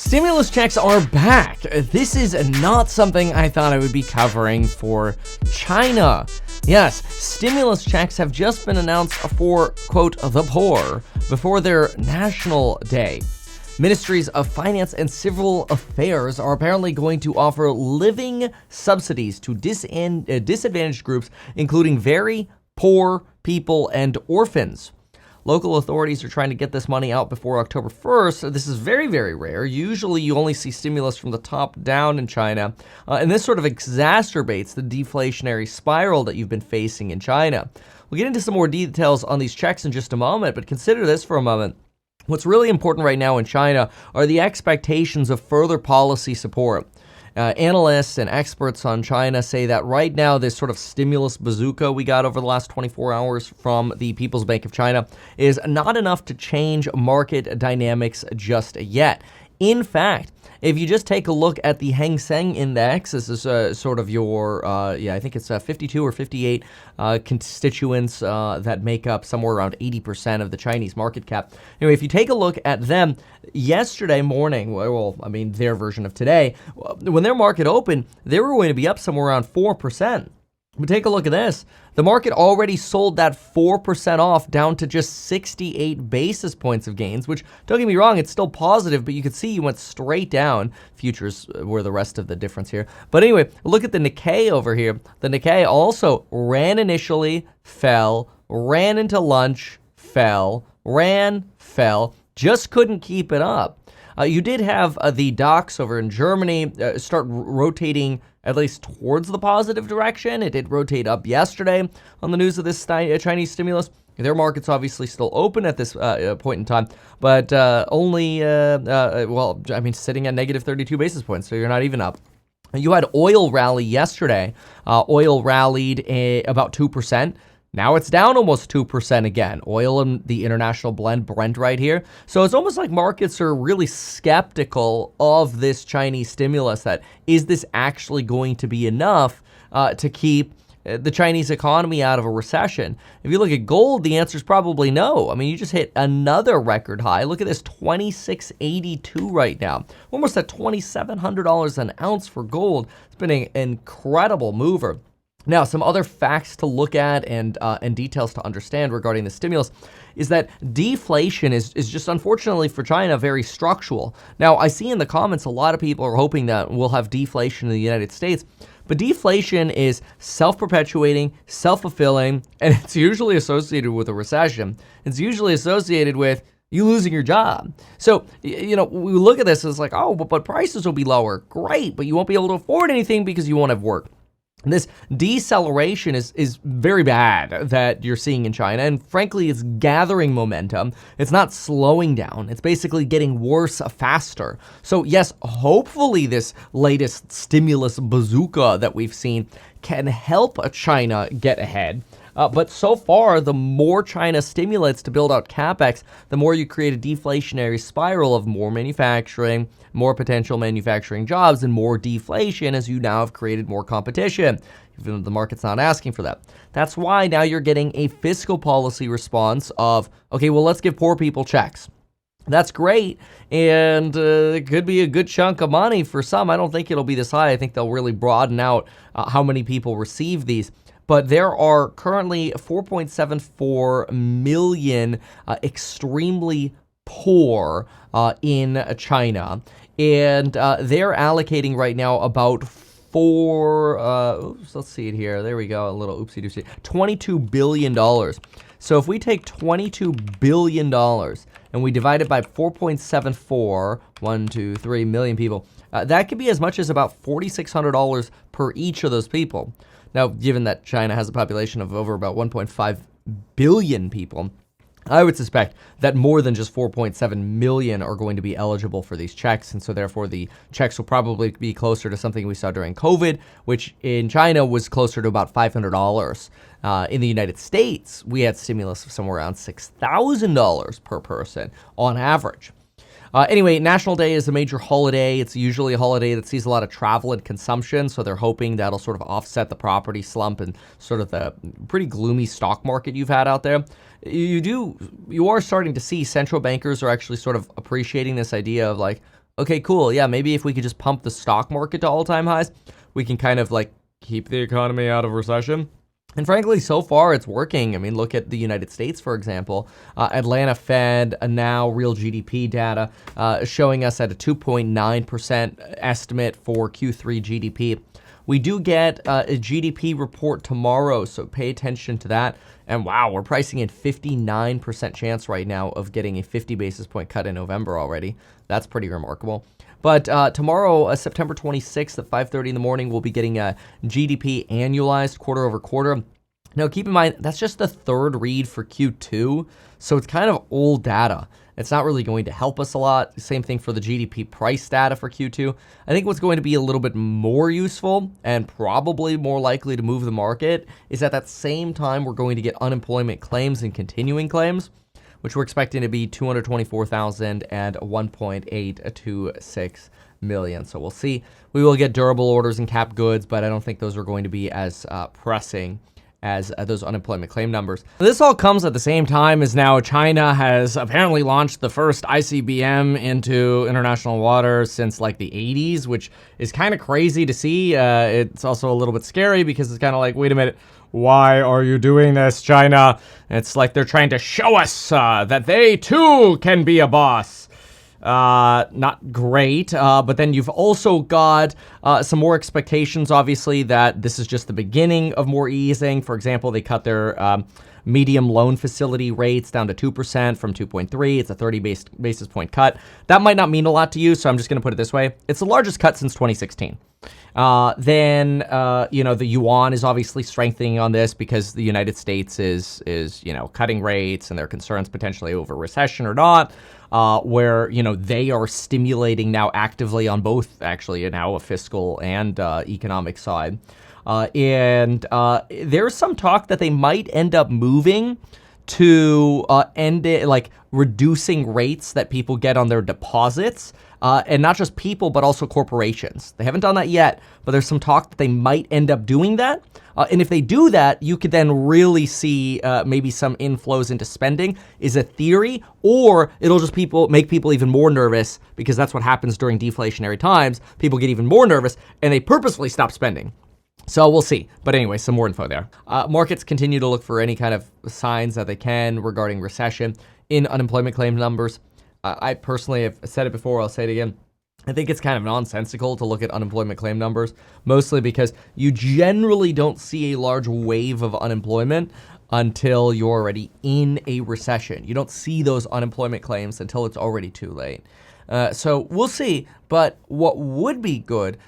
Stimulus checks are back. This is not something I thought I would be covering for China. Yes, stimulus checks have just been announced for, quote, the poor before their national day. Ministries of Finance and Civil Affairs are apparently going to offer living subsidies to disadvantaged groups, including very poor people and orphans. Local authorities are trying to get this money out before October 1st. This is very, very rare. Usually you only see stimulus from the top down in China, and this sort of exacerbates the deflationary spiral that you've been facing in China. We'll get into some more details on these checks in just a moment, but consider this for a moment. What's really important right now in China are the expectations of further policy support. Analysts and experts on China say that right now this sort of stimulus bazooka we got over the last 24 hours from the People's Bank of China is not enough to change market dynamics just yet. In fact, if you just take a look at the Hang Seng Index, this is sort of your, I think it's 52 or 58 constituents that make up somewhere around 80% of the Chinese market cap. Anyway, if you take a look at them, yesterday morning, their version of today, when their market opened, they were going to be up somewhere around 4%. But take a look at this. The market already sold that 4% off down to just 68 basis points of gains, which, don't get me wrong, it's still positive, but you could see you went straight down. Futures were the rest of the difference here. But anyway, look at the Nikkei over here. The Nikkei also ran initially, fell, ran into lunch, fell, ran, fell, just couldn't keep it up. You did have the DAX over in Germany start rotating at least towards the positive direction. It did rotate up yesterday on the news of this Chinese stimulus. Their market's obviously still open at this point in time, but only, sitting at negative 32 basis points, so you're not even up. You had oil rally yesterday. Oil rallied about 2%. Now it's down almost 2% again. Oil and the international blend Brent right here. So it's almost like markets are really skeptical of this Chinese stimulus. That is this actually going to be enough to keep the Chinese economy out of a recession? If you look at gold, the answer is probably no. I mean, you just hit another record high. Look at this, $26.82 right now. Almost at $2,700 an ounce for gold. It's been an incredible mover. Now, some other facts to look at and details to understand regarding the stimulus is that deflation is just, unfortunately for China, very structural. Now, I see in the comments a lot of people are hoping that we'll have deflation in the United States, but deflation is self-perpetuating, self-fulfilling, and it's usually associated with a recession. It's usually associated with you losing your job. So, we look at this as like, oh, but prices will be lower. Great, but you won't be able to afford anything because you won't have work. This deceleration is very bad that you're seeing in China, and frankly, it's gathering momentum. It's not slowing down. It's basically getting worse faster. So yes, hopefully this latest stimulus bazooka that we've seen can help China get ahead. But so far, the more China stimulates to build out capex, the more you create a deflationary spiral of more manufacturing, more potential manufacturing jobs, and more deflation as you now have created more competition, even though the market's not asking for that. That's why now you're getting a fiscal policy response of, okay, well, let's give poor people checks. That's great, and it could be a good chunk of money for some. I don't think it'll be this high. I think they'll really broaden out how many people receive these. But there are currently 4.74 million extremely poor in China. And they're allocating right now about let's see it here. There we go, a little oopsie-doopsie. $22 billion. So if we take $22 billion and we divide it by 4.74, million people, that could be as much as about $4,600 per each of those people. Now, given that China has a population of over about 1.5 billion people, I would suspect that more than just 4.7 million are going to be eligible for these checks, and so therefore the checks will probably be closer to something we saw during COVID, which in China was closer to about $500. In the United States, we had stimulus of somewhere around $6,000 per person on average. Anyway, National Day is a major holiday. It's usually a holiday that sees a lot of travel and consumption, so they're hoping that'll sort of offset the property slump and sort of the pretty gloomy stock market you've had out there. You are starting to see central bankers are actually sort of appreciating this idea of like, okay, cool. Yeah, maybe if we could just pump the stock market to all-time highs, we can kind of like keep the economy out of recession. And frankly, so far it's working. I mean, look at the United States, for example. Atlanta Fed, now real GDP data, showing us at a 2.9% estimate for Q3 GDP. We do get a GDP report tomorrow, so pay attention to that. And wow, we're pricing in 59% chance right now of getting a 50 basis point cut in November already. That's pretty remarkable. But tomorrow, September 26th at 5:30 in the morning, we'll be getting a GDP annualized quarter over quarter. Now, keep in mind, that's just the third read for Q2, so it's kind of old data. It's not really going to help us a lot. Same thing for the GDP price data for Q2. I think what's going to be a little bit more useful and probably more likely to move the market is at that same time we're going to get unemployment claims and continuing claims, which we're expecting to be 224,000 and 1.826 million. So we'll see. We will get durable orders and cap goods, but I don't think those are going to be as pressing as those unemployment claim numbers. This all comes at the same time as now China has apparently launched the first ICBM into international waters since like the 80s, which is kind of crazy to see. It's also a little bit scary because it's kind of like, wait a minute, why are you doing this, China? It's like they're trying to show us that they too can be a boss. Not great, but then you've also got some more expectations, obviously, that this is just the beginning of more easing. For example, they cut their medium loan facility rates down to 2% from 2.3. It's a 30 basis point cut. That might not mean a lot to you, so I'm just going to put it this way. It's the largest cut since 2016. Then the yuan is obviously strengthening on this because the United States is cutting rates and there are concerns potentially over recession or not. Where they are stimulating now actively on both actually now a fiscal and economic side. And there's some talk that they might end up moving to end it, like reducing rates that people get on their deposits. And not just people, but also corporations. They haven't done that yet, but there's some talk that they might end up doing that. And if they do that, you could then really see maybe some inflows into spending is a theory, or it'll just make people even more nervous because that's what happens during deflationary times. People get even more nervous and they purposefully stop spending. So we'll see. But anyway, some more info there. Markets continue to look for any kind of signs that they can regarding recession in unemployment claim numbers. I personally have said it before, I'll say it again. I think it's kind of nonsensical to look at unemployment claim numbers, mostly because you generally don't see a large wave of unemployment until you're already in a recession. You don't see those unemployment claims until it's already too late. So we'll see, but what would be good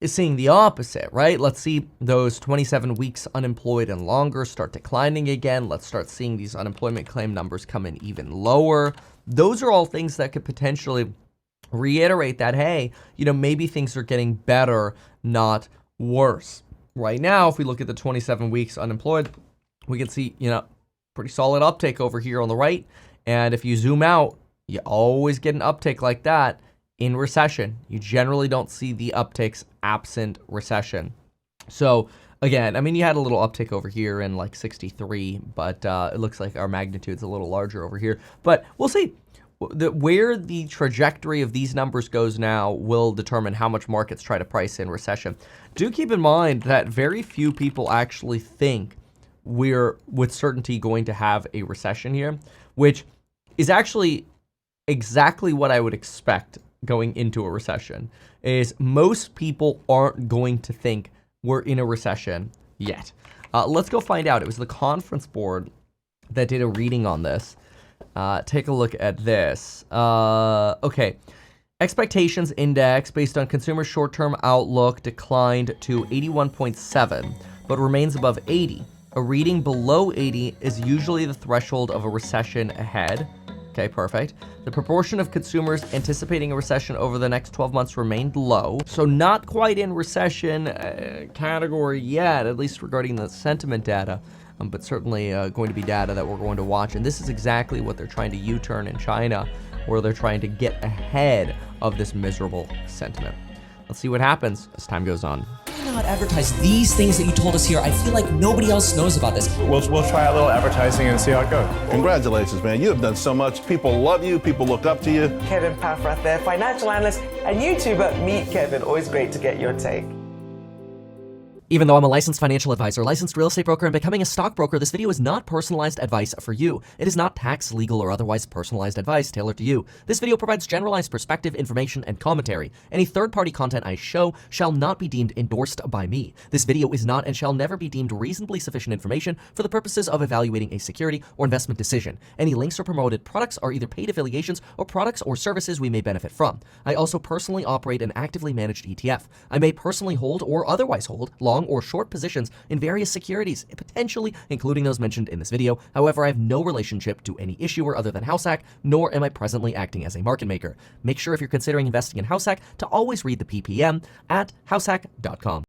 is seeing the opposite, right? Let's see those 27 weeks unemployed and longer start declining again. Let's start seeing these unemployment claim numbers come in even lower. Those are all things that could potentially reiterate that, hey, maybe things are getting better, not worse. Right now, if we look at the 27 weeks unemployed, we can see, pretty solid uptick over here on the right. And if you zoom out, you always get an uptick like that in recession. You generally don't see the upticks absent recession. So again, you had a little uptick over here in like 63, but it looks like our magnitude's a little larger over here. But we'll see. Where the trajectory of these numbers goes now will determine how much markets try to price in recession. Do keep in mind that very few people actually think we're with certainty going to have a recession here, which is actually exactly what I would expect going into a recession. Is most people aren't going to think we're in a recession yet. Let's go find out. It was the conference board that did a reading on this. Take a look at this. Okay. Expectations index based on consumer short-term outlook declined to 81.7, but remains above 80. A reading below 80 is usually the threshold of a recession ahead. Okay, perfect. The proportion of consumers anticipating a recession over the next 12 months remained low. So not quite in recession category yet, at least regarding the sentiment data. But certainly going to be data that we're going to watch. And this is exactly what they're trying to U-turn in China, where they're trying to get ahead of this miserable sentiment. Let's see what happens as time goes on. not advertise these things that you told us here? I feel like nobody else knows about this. We'll try a little advertising and see how it goes. Congratulations, man. You have done so much. People love you. People look up to you. Kevin Paffrath there, financial analyst and YouTuber. Meet Kevin. Always great to get your take. Even though I'm a licensed financial advisor, licensed real estate broker, and becoming a stockbroker, this video is not personalized advice for you. It is not tax, legal, or otherwise personalized advice tailored to you. This video provides generalized perspective, information, and commentary. Any third-party content I show shall not be deemed endorsed by me. This video is not and shall never be deemed reasonably sufficient information for the purposes of evaluating a security or investment decision. Any links or promoted products are either paid affiliations or products or services we may benefit from. I also personally operate an actively managed ETF. I may personally hold or otherwise hold long or short positions in various securities, potentially including those mentioned in this video. However, I have no relationship to any issuer other than HouseHack, nor am I presently acting as a market maker. Make sure if you're considering investing in HouseHack to always read the PPM at househack.com.